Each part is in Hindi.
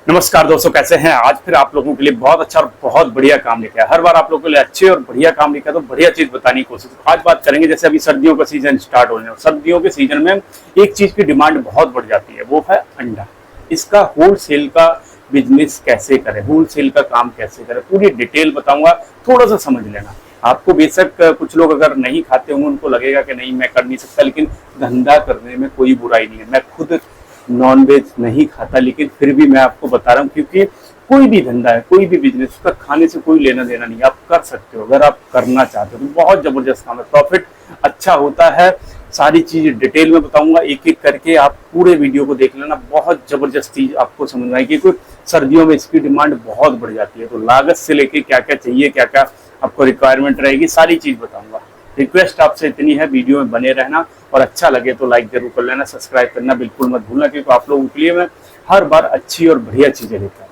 नमस्कार दोस्तों, कैसे हैं। आज फिर आप लोगों के लिए बहुत अच्छा और बहुत बढ़िया काम लेके आया। हर बार आप लोगों के लिए अच्छे और बढ़िया काम लेके आया तो बढ़िया चीज बताने की कोशिश। आज बात करेंगे, जैसे अभी सर्दियों का सीजन स्टार्ट होने और सर्दियों के सीजन में एक चीज की डिमांड बहुत बढ़ जाती है, वो है अंडा। इसका होलसेल का बिजनेस कैसे करें, होलसेल का काम कैसे करें, पूरी डिटेल बताऊंगा। थोड़ा सा समझ लेना। आपको बेशक कुछ लोग अगर नहीं खाते होंगे, उनको लगेगा कि नहीं मैं कर नहीं सकता, लेकिन धंधा करने में कोई बुराई नहीं है। मैं खुद नॉनवेज नहीं खाता, लेकिन फिर भी मैं आपको बता रहा हूँ, क्योंकि कोई भी धंधा है, कोई भी बिजनेस, उसका खाने से कोई लेना देना नहीं। आप कर सकते हो अगर आप करना चाहते हो तो। बहुत जबरदस्त काम है, प्रॉफिट अच्छा होता है। सारी चीज डिटेल में बताऊंगा, एक एक करके आप पूरे वीडियो को देख लेना। बहुत जबरदस्त चीज आपको समझ में आएगी। कोई सर्दियों में इसकी डिमांड बहुत बढ़ जाती है, तो लागत से लेके क्या क्या चाहिए, क्या क्या आपको रिक्वायरमेंट रहेगी, सारी चीज बताऊंगा। रिक्वेस्ट आपसे इतनी है, वीडियो में बने रहना और अच्छा लगे तो लाइक जरूर कर लेना, सब्सक्राइब करना बिल्कुल मत भूलना, क्योंकि आप लोगों के लिए मैं हर बार अच्छी और बढ़िया चीजें लेकर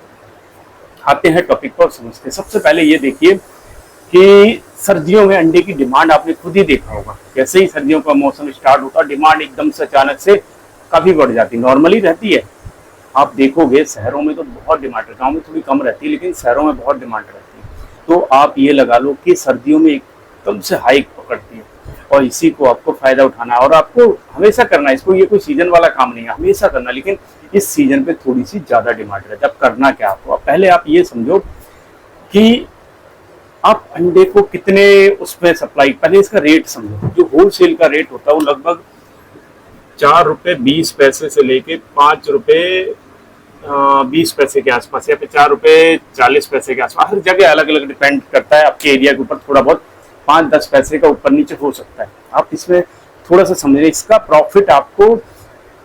आते हैं। टॉपिक पर समझते हैं। सबसे पहले ये देखिए कि सर्दियों में अंडे की डिमांड आपने खुद ही देखा होगा। जैसे ही सर्दियों का मौसम स्टार्ट होता है, डिमांड एकदम से अचानक से काफी बढ़ जाती है। नॉर्मली रहती है, आप देखोगे शहरों में तो बहुत डिमांड है, गाँव में थोड़ी कम रहती है, लेकिन शहरों में बहुत डिमांड रहती है। तो आप ये लगा लो कि सर्दियों में एकदम से हाइक पकड़ती है, और इसी को आपको फायदा उठाना है और आपको हमेशा करना है इसको। ये कोई सीजन वाला काम नहीं है, हमेशा करना। लेकिन इस सीजन पे थोड़ी सी ज्यादा डिमांड रहती है। अब करना क्या आपको, पहले आप ये समझो कि आप अंडे को कितने उसमें सप्लाई, पहले इसका रेट समझो। जो होलसेल का रेट होता है वो लगभग 4 रुपए 20 पैसे से लेके 5 रुपए 20 पैसे के आसपास, या फिर 4 रुपए 40 पैसे के आसपास। हर जगह अलग अलग डिपेंड करता है, आपके एरिया के ऊपर थोड़ा बहुत 5-10 पैसे का ऊपर नीचे हो सकता है। आप इसमें थोड़ा सा समझिए, इसका प्रॉफिट आपको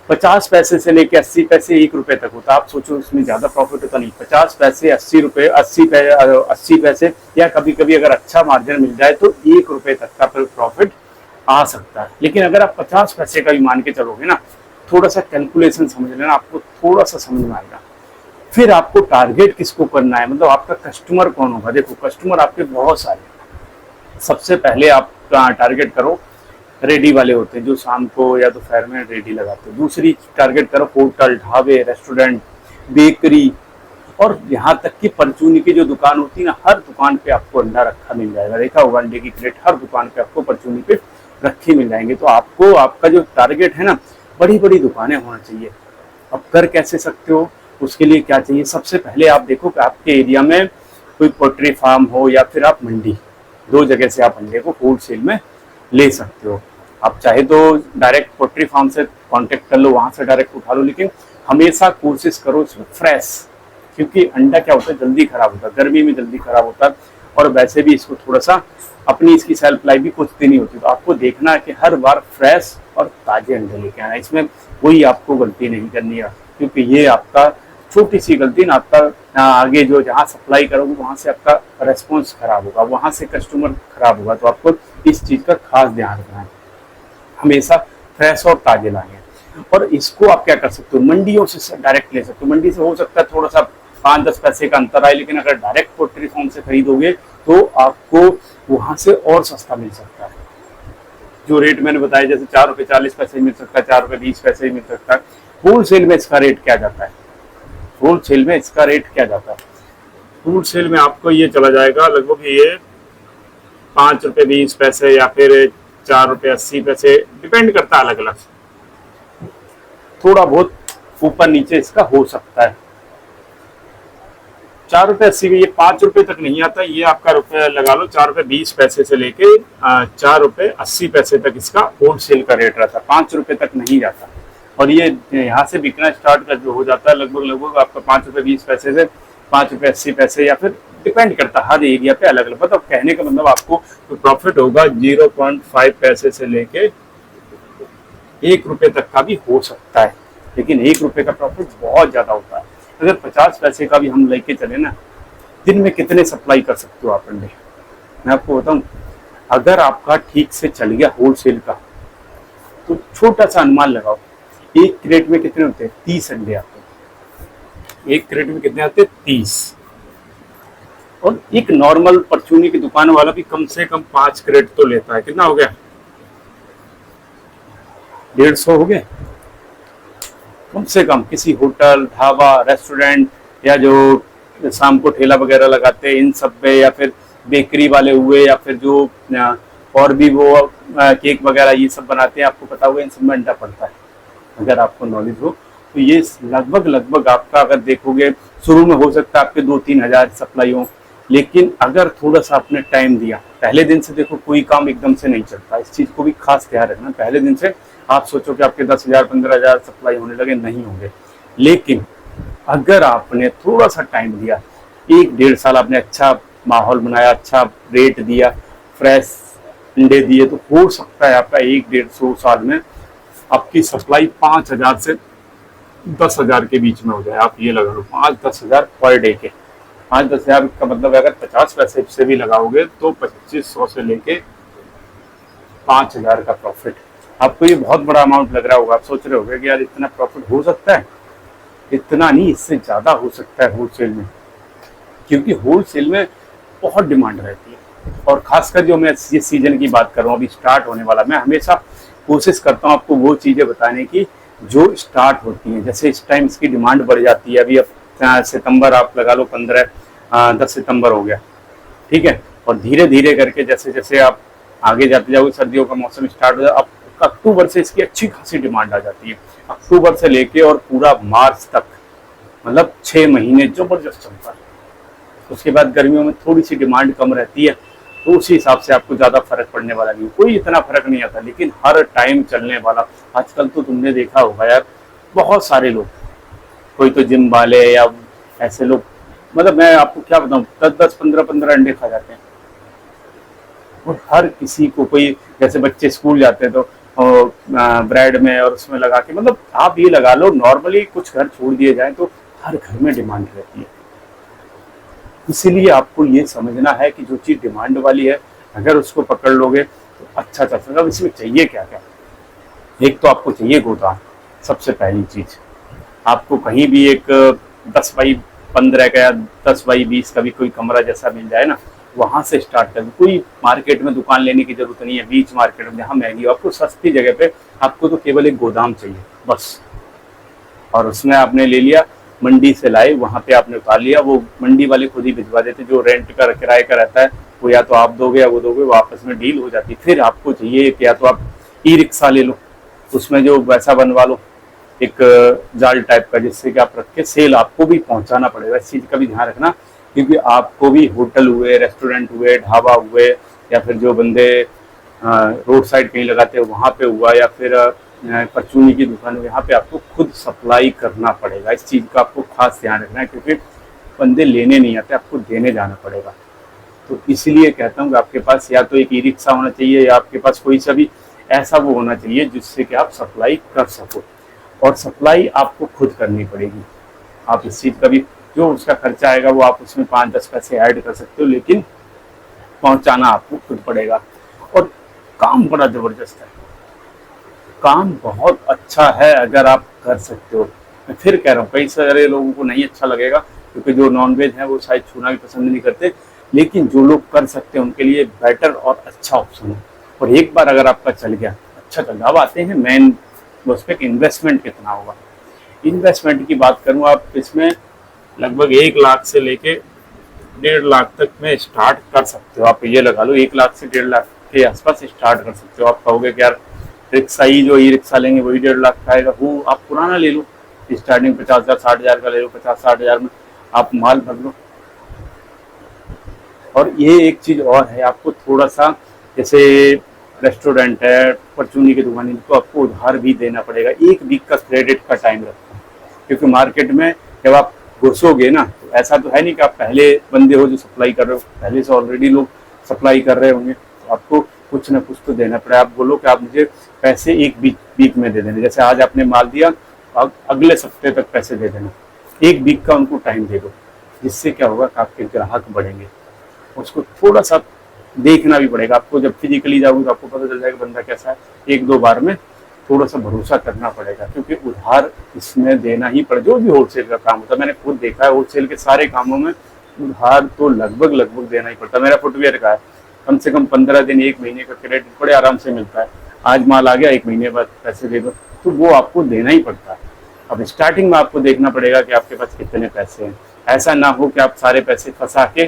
50 पैसे से लेके 80 पैसे 1 रुपए तक होता है। आप सोचो इसमें ज्यादा प्रॉफिट होता नहीं। 50 पैसे 80 रुपए 80 पैसे, या कभी कभी अगर अच्छा मार्जिन मिल जाए तो 1 रुपए तक का प्रॉफिट आ सकता है। लेकिन अगर आप 50 पैसे का भी मान के चलोगे ना, थोड़ा सा कैलकुलेशन समझ लेना, आपको थोड़ा सा समझ में आएगा। फिर आपको टारगेट किसको करना है, मतलब आपका कस्टमर कौन होगा। देखो कस्टमर आपके बहुत सारे। सबसे पहले आप टारगेट करो, रेडी वाले होते हैं जो शाम को या दोपहर में रेडी लगाते हैं। दूसरी टारगेट करो होटल, ढाबे, रेस्टोरेंट, बेकरी, और यहाँ तक कि परचूनी की जो दुकान होती है ना, हर दुकान पे आपको अंडा रखा मिल जाएगा। देखा होगा अंडे की क्रेट हर दुकान पे आपको परचूनी पे रखे मिल जाएंगे। तो आपको आपका जो टारगेट है ना, बड़ी बड़ी दुकानें होना चाहिए। अब कर कैसे सकते हो, उसके लिए क्या चाहिए। सबसे पहले आप देखो कि आपके एरिया में कोई पोल्ट्री फार्म हो या फिर आप मंडी, दो जगह से आप अंडे को होलसेल में ले सकते हो। आप चाहे तो डायरेक्ट पोल्ट्री फार्म से कांटेक्ट कर लो, वहां से डायरेक्ट उठा लो, लेकिन हमेशा कोशिश करो इसमें फ्रेश, क्योंकि अंडा क्या होता है जल्दी खराब होता है, गर्मी में जल्दी खराब होता है, और वैसे भी इसको थोड़ा सा अपनी इसकी सेल्फ लाइफ भी कुछ दिन ही होती है। तो आपको देखना है कि हर बार फ्रेश और ताजे अंडे लेके आना, इसमें कोई आपको गलती नहीं करनी है, क्योंकि ये आपका छोटी सी गलती ना आपका आगे जो जहाँ सप्लाई करोगे वहां से आपका रेस्पॉन्स खराब होगा, वहां से कस्टमर खराब होगा। तो आपको इस चीज का खास ध्यान रखना है, हमेशा फ्रेश और ताजे लाएंगे। और इसको आप क्या कर सकते हो, मंडियों से डायरेक्ट ले सकते हो। मंडी से हो सकता है थोड़ा सा 5-10 पैसे का अंतर आए, लेकिन अगर डायरेक्ट पोल्ट्री फार्म से खरीदोगे तो आपको वहां से और सस्ता मिल सकता है। जो रेट मैंने बताया, जैसे 4 रुपए 40 पैसे मिल सकता है, 4 रुपए 20 पैसे मिल सकता है। होलसेल में इसका रेट क्या जाता है, होलसेल में इसका रेट क्या जाता है, होलसेल में आपको ये चला जाएगा लगभग ये 5 रुपए 20 पैसे या फिर 4 रुपए 80 पैसे, डिपेंड करता है अलग अलग, थोड़ा बहुत ऊपर नीचे इसका हो सकता है। 4 रुपए 80 ये 5 रुपए तक नहीं आता, ये आपका रुपये लगा लो 4 रुपए 20 पैसे से लेके 4 रुपए 80 पैसे तक इसका होलसेल का रेट रहता है। 5 रुपए तक नहीं जाता, और ये यहाँ से बिकना स्टार्ट कर जो हो जाता है लगभग लगभग आपका 5 रुपए 20 पैसे से 5 रुपए 80 पैसे, या फिर डिपेंड करता है हर एरिया पे अलग अलग। मतलब कहने का मतलब आपको तो प्रॉफिट होगा 0.5 पैसे से लेके 1 रुपए तक का भी हो सकता है, लेकिन 1 रुपए का प्रॉफिट बहुत ज्यादा होता है। अगर 50 पैसे का भी हम लेके चले ना, दिन में कितने सप्लाई कर सकते हो आप अंडे, मैं आपको बताऊं। अगर आपका ठीक से चल गया होलसेल का, तो छोटा सा अनुमान लगाओ, एक क्रेट में कितने होते हैं, 30 अंडे आते हैं। एक क्रेट में कितने आते हैं, 30। और एक नॉर्मल परचूनी की दुकान वाला भी कम से कम 5 क्रेट तो लेता है। कितना हो गया, 150 हो गए कम से कम। किसी होटल, ढाबा, रेस्टोरेंट या जो शाम को ठेला वगैरह लगाते हैं इन सब पे, या फिर बेकरी वाले हुए, या फिर जो और भी वो केक वगैरह ये सब बनाते हैं, आपको पता होगा इन सब में अंडा पड़ता है। अगर आपको नॉलेज हो तो ये लगभग लगभग आपका अगर देखोगे शुरू में हो सकता है आपके 2-3 हज़ार सप्लाई हो, लेकिन अगर थोड़ा सा आपने टाइम दिया, पहले दिन से देखो कोई काम एकदम से नहीं चलता, इस चीज़ को भी खास ध्यान रखना। पहले दिन से आप सोचो कि आपके 10,000-15,000 सप्लाई होने लगे, नहीं होंगे। लेकिन अगर आपने थोड़ा सा टाइम दिया, 1-1.5 साल आपने अच्छा माहौल बनाया, अच्छा रेट दिया, फ्रेश अंडे दिए, तो हो सकता है आपका 1-1.5 साल में आपकी सप्लाई 5,000 से 10,000 के बीच में हो जाए। आप ये लगा लो 5-10 हज़ार पर डे के। 5-10 हज़ार का मतलब अगर 50 पैसे से भी लगाओगे तो 2,500 से लेके 5,000 का प्रॉफिट। आपको ये बहुत बड़ा अमाउंट लग रहा होगा, आप सोच रहे होगे कि यार इतना प्रॉफिट हो सकता है। इतना नहीं, इससे ज़्यादा हो सकता है होलसेल में, क्योंकि होलसेल में बहुत डिमांड रहती है। और खासकर जो मैं ये सीजन की बात कर रहा हूँ अभी स्टार्ट होने वाला, मैं हमेशा कोशिश करता हूँ आपको वो चीज़ें बताने की जो स्टार्ट होती हैं। जैसे इस टाइम इसकी डिमांड बढ़ जाती है, अभी अब सितंबर आप लगा लो 10 सितंबर हो गया, ठीक है। और धीरे धीरे करके जैसे जैसे आप आगे जाते जाओगे, सर्दियों का मौसम स्टार्ट हो जाए, अब अक्टूबर से इसकी अच्छी खासी डिमांड आ जाती है। अक्टूबर से लेके और पूरा मार्च तक, मतलब 6 महीने जबरदस्त चलता है। उसके बाद गर्मियों में थोड़ी सी डिमांड कम रहती है, तो उसी हिसाब से आपको ज़्यादा फर्क पड़ने वाला नहीं, कोई इतना फर्क नहीं आता। लेकिन हर टाइम चलने वाला, आजकल तो तुमने देखा होगा यार, बहुत सारे लोग, कोई तो जिम वाले या ऐसे लोग, मतलब मैं आपको क्या बताऊं, 10-10, 15-15 अंडे खा जाते हैं। और हर किसी को, कोई जैसे बच्चे स्कूल जाते हैं तो ब्रेड में और उसमें लगा के, मतलब आप ये लगा लो नॉर्मली कुछ घर छोड़ दिए जाए तो हर घर में डिमांड रहती है। इसीलिए आपको ये समझना है कि जो चीज़ डिमांड वाली है, अगर उसको पकड़ लोगे तो अच्छा चल सकता है। इसमें चाहिए क्या क्या, एक तो आपको चाहिए गोदाम, सबसे पहली चीज। आपको कहीं भी एक 10x15 का या 10x20 का भी कोई कमरा जैसा मिल जाए ना, वहां से स्टार्ट करें। कोई मार्केट में दुकान लेने की जरूरत नहीं है, बीच मार्केट में जहाँ महंगी हो, आपको सस्ती जगह पे आपको तो केवल एक गोदाम चाहिए बस। और उसमें आपने ले लिया, मंडी से लाए, वहाँ पे आपने उतार लिया, वो मंडी वाले खुद ही भिजवा देते। जो रेंट का किराए का रहता है वो या तो आप दोगे या वो दोगे, वो आपस में डील हो जाती है। फिर आपको चाहिए कि या तो आप ई रिक्शा ले लो, उसमें जो वैसा बनवा लो एक जाल टाइप का, जिससे कि आप रख के सेल आपको भी पहुंचाना पड़ेगा। इस चीज़ का भी ध्यान रखना, क्योंकि आपको भी होटल हुए, रेस्टोरेंट हुए, ढाबा हुए, या फिर जो बंदे रोड साइड कहीं लगाते हैं वहाँ पे हुआ, या फिर परचूनी की दुकान, यहाँ पे आपको खुद सप्लाई करना पड़ेगा। इस चीज़ का आपको खास ध्यान रखना है, क्योंकि बंदे लेने नहीं आते, आपको देने जाना पड़ेगा। तो इसलिए कहता हूँ कि आपके पास या तो एक ई रिक्शा होना चाहिए, या आपके पास कोई सा भी ऐसा वो होना चाहिए जिससे कि आप सप्लाई कर सको। और सप्लाई आपको खुद करनी पड़ेगी। आप इस चीज़ का भी जो उसका खर्चा आएगा वो आप उसमें 5-10 पैसे ऐड कर सकते हो, लेकिन पहुंचाना आपको खुद पड़ेगा। और काम बड़ा ज़बरदस्त है, काम बहुत अच्छा है अगर आप कर सकते हो। मैं फिर कह रहा हूँ, कई सारे लोगों को नहीं अच्छा लगेगा, क्योंकि जो नॉनवेज है वो शायद छूना भी पसंद नहीं करते, लेकिन जो लोग कर सकते हैं उनके लिए बेटर और अच्छा ऑप्शन है। और एक बार अगर आपका चल गया, अच्छा चल गया। अब आते हैं मेन उस पर, इन्वेस्टमेंट कितना होगा। इन्वेस्टमेंट की बात करूँ, आप इसमें लगभग 1 लाख से लेके 1.5 लाख तक में स्टार्ट कर सकते हो। आप ये लगा लो 1 लाख से 1.5 लाख के आसपास स्टार्ट कर सकते हो। आप कहोगे कि यार रिक्शा ही, जो ई रिक्शा लेंगे वही 1.5 लाख का आएगा, वो आप पुराना ले लो, स्टार्टिंग 50,000 60,000 का ले लो, 50-60 हज़ार में आप माल भर लो। और ये एक चीज़ और है, आपको थोड़ा सा, जैसे रेस्टोरेंट है, परचूनी की दुकान है, तो आपको उधार भी देना पड़ेगा। 1 वीक का क्रेडिट का टाइम रखो, क्योंकि मार्केट में जब आप घुसोगे ना, तो ऐसा तो है नहीं कि आप पहले बंदे हो जो सप्लाई कर रहे हो, पहले से ऑलरेडी लोग सप्लाई कर रहे होंगे, तो आपको कुछ ना कुछ तो देना पड़ेगा। आप बोलो कि आप मुझे पैसे 1 वीक में दे देना, जैसे आज आपने माल दिया, आप अगले सप्ते तक पैसे दे देना, 1 वीक का उनको टाइम दे दो। जिससे क्या होगा कि आपके ग्राहक बढ़ेंगे। उसको थोड़ा सा देखना भी पड़ेगा आपको, जब फिजिकली जाओगे तो आपको पता चल जाएगा बंदा कैसा है। 1-2 बार में थोड़ा सा भरोसा करना पड़ेगा, क्योंकि उधार इसमें देना ही पड़े। जो भी होलसेल का काम होता है, मैंने खुद देखा है, होलसेल के सारे कामों में उधार तो लगभग देना ही पड़ता है। मेरा फुटवेयर का है, कम से कम 15 दिन 1 महीने का क्रेडिट बड़े आराम से मिलता है। आज माल आ गया, 1 महीने बाद पैसे दे दो, तो वो आपको देना ही पड़ता है। अब स्टार्टिंग में आपको देखना पड़ेगा कि आपके पास कितने पैसे हैं। ऐसा ना हो कि आप सारे पैसे फंसा के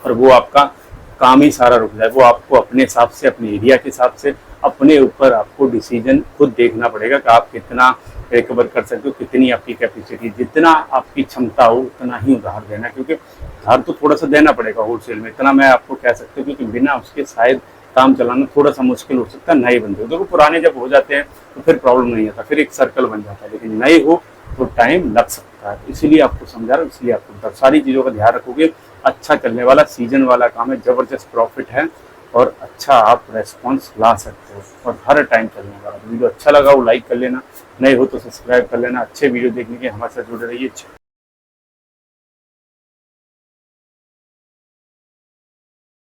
और वो आपका काम ही सारा रुक जाए। वो आपको अपने हिसाब से, अपने एरिया के हिसाब से, अपने ऊपर आपको डिसीजन खुद देखना पड़ेगा कि आप कितना रिकवर कर सकते हो, कितनी आपकी कैपेसिटी, जितना आपकी क्षमता हो उतना ही उधार देना, क्योंकि उधार तो थोड़ा सा देना पड़ेगा होलसेल में, इतना मैं आपको कह सकता हूँ, क्योंकि बिना उसके शायद काम चलाना थोड़ा सा मुश्किल हो सकता है नए बंदे हो। देखो पुराने जब हो जाते हैं तो फिर प्रॉब्लम नहीं आता, फिर एक सर्कल बन जाता है, लेकिन नए हो तो टाइम लग सकता है। इसीलिए आपको समझा रहा हूँ, इसलिए आपको सारी चीज़ों का ध्यान रखोगे, अच्छा चलने वाला सीजन वाला काम है, ज़बरदस्त प्रॉफिट है और अच्छा आप रेस्पॉन्स ला सकते हो और हर टाइम चलने वाला। वीडियो अच्छा लगा हो लाइक कर लेना, नए हो तो सब्सक्राइब कर लेना। अच्छे वीडियो देखने के हमारे साथ जुड़े रहिए।